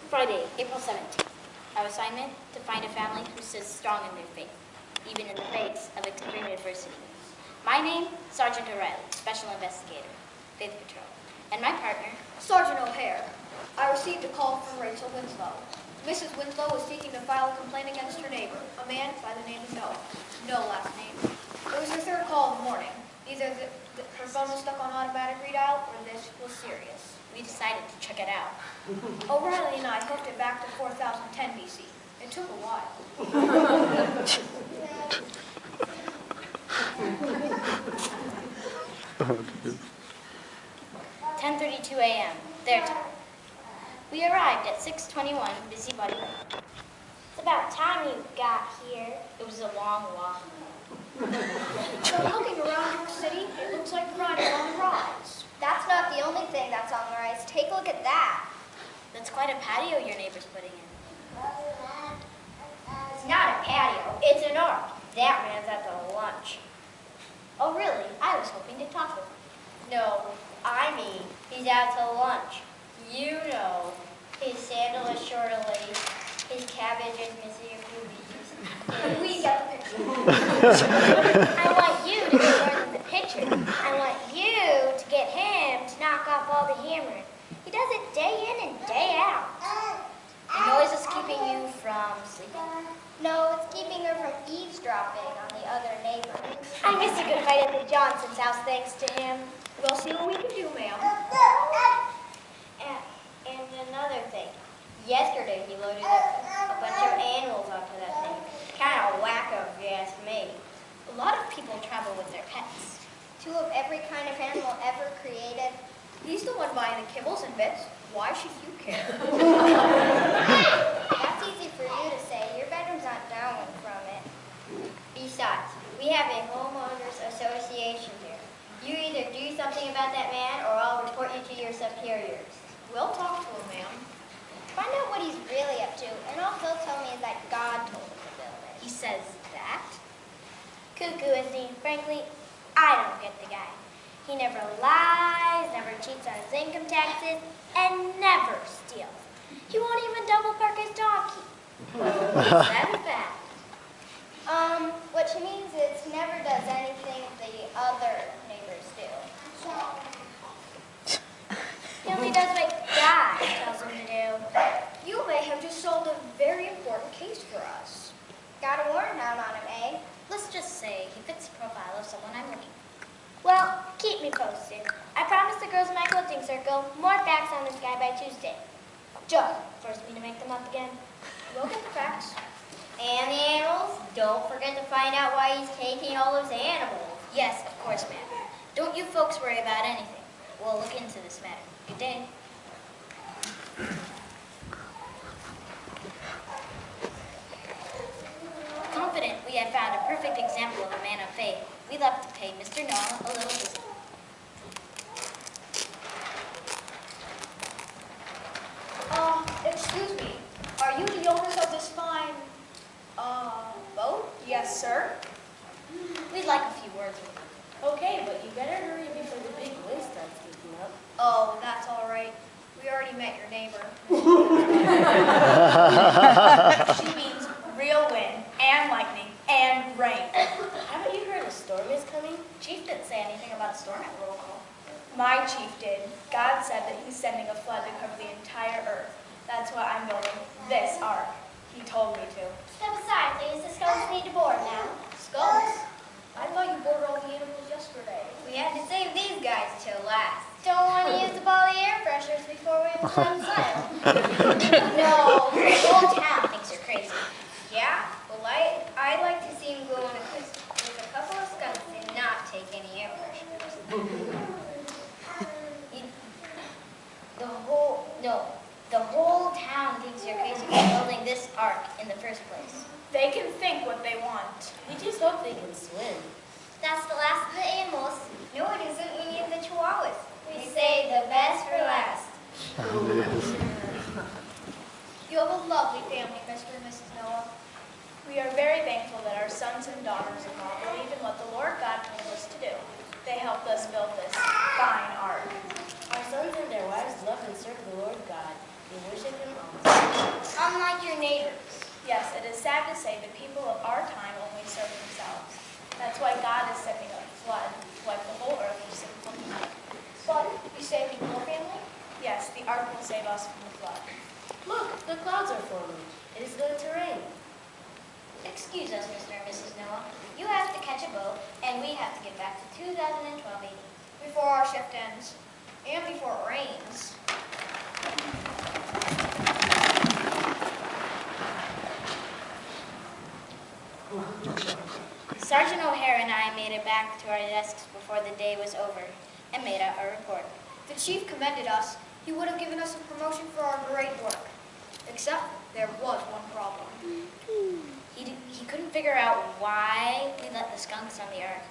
Friday, April 17th. Our assignment, to find a family who stands strong in their faith, even in the face of extreme adversity. My name, Sergeant O'Reilly, Special Investigator, Faith Patrol. And my partner, Sergeant O'Hare. I received a call from Rachel Winslow. Mrs. Winslow was seeking to file a complaint against her neighbor, a man by the name of Noah. No last name. It was her third call in the morning. Either her phone was stuck on automatic readout or this was serious. we decided to check it out. O'Reilly and I hooked it back to 4010 BC. It took a while. 10:32 a.m., their time. We arrived at 621 Busybody Lane. It's about time you got here. It was a long walk. From looking around your city, it looks like crime is on the rise. That's not the only thing that's on the rise. Take a look at that. That's quite a patio your neighbor's putting in. It's not a patio. It's an ark. That man's at the lunch. Oh, really? I was hoping to talk with him. No, I mean, he's out to lunch. You know, his sandal is short of lace, his cabbage is missing a few pieces. We get the picture. I want you to get more than the picture. I want you to get him to knock off all the hammering. He does it day in and day out. The noise is keeping you from sleeping? No, it's keeping her from eavesdropping on the other neighbor. I miss a good fight at the Johnson's house thanks to him. We'll see what we can do, ma'am. And another thing. Yesterday he loaded a bunch of animals onto that thing. Kind of wacko, if you ask me. A lot of people travel with their pets. 2 of every kind of animal ever created. He's the one buying the kibbles and bits. Why should you care? That's easy for you to say. Your bedroom's not down from it. Besides, we have a homeowners association here. You either do something about that man or I'll report you to your superiors. We'll talk to him, ma'am. Find out what he's really up to, and all he'll tell me is that God told him to build it. He says that? Cuckoo, isn't he? Frankly, I don't get the guy. He never lies, never cheats on his income taxes, and never steals. He won't even double park his donkey. Is that a fact? What she means is he never does anything the other neighbors do. He only does what God tells him to do. You may have just solved a very important case for us. Got a warrant out on him, eh? Let's just say he fits the profile of someone I'm looking for. Well, keep me posted. I promised the girls in my coaching circle more facts on this guy by Tuesday. Just force me to make them up again. We'll get the facts. And the animals? Don't forget to find out why he's taking all those animals. Yes, of course, ma'am. Don't you folks worry about anything. We'll look into this matter. Good day. Confident we had found a perfect example of a man of faith, we left to pay Mr. Noah a little visit. Excuse me. Are you the owners of this fine, boat? Yes, sir. We'd like a few words with you. Okay, but you better hurry before the big wind starts kicking up. Oh, that's all right. We already met your neighbor. She means real wind and lightning and rain. Haven't you heard a storm is coming? Chief didn't say anything about a storm at roll call. My chief did. God said that he's sending a flood to cover the entire earth. That's why I'm building this ark. He told me to. Step aside, please. The skulls need to board now. Skulls? I thought you boarded all the animals yesterday. We had to save these guys till last. Don't want to use up all the air pressures before we have time to sail. No, the whole town thinks you're crazy. Yeah? Well, I'd like to see him go on a cruise with a couple of skunks and not take any air pressures. The whole town thinks you're crazy for building this ark in the first place. They can think what they want. We just hope they can swim. That's the last of the animals. No, it isn't. We need the chihuahuas. We say the best for last. You have a lovely family, Mr. and Mrs. Noah. We are very thankful that our sons and daughters-in-law believe in what the Lord God told us to do. They helped us build this fine ark. Our sons and their wives love and serve the Lord God. They worship him always. Unlike your neighbors. Yes, it is sad to say the people of our time only serve themselves. That's why God is sending a flood to wipe the whole earth of sinful people. But you saved your family? Yes, the ark will save us from the flood. Look, the clouds are forming. It is going to rain. Excuse us, Mr. and Mrs. Noah. You have to catch a boat, and we have to get back to 2012 AD. Before our shift ends. And before it rains. Sergeant O'Hare and I made it back to our desks before the day was over and made out our report. The chief commended us. He would have given us a promotion for our great work. Except there was one problem. He couldn't figure out why we let the skunks on the ark.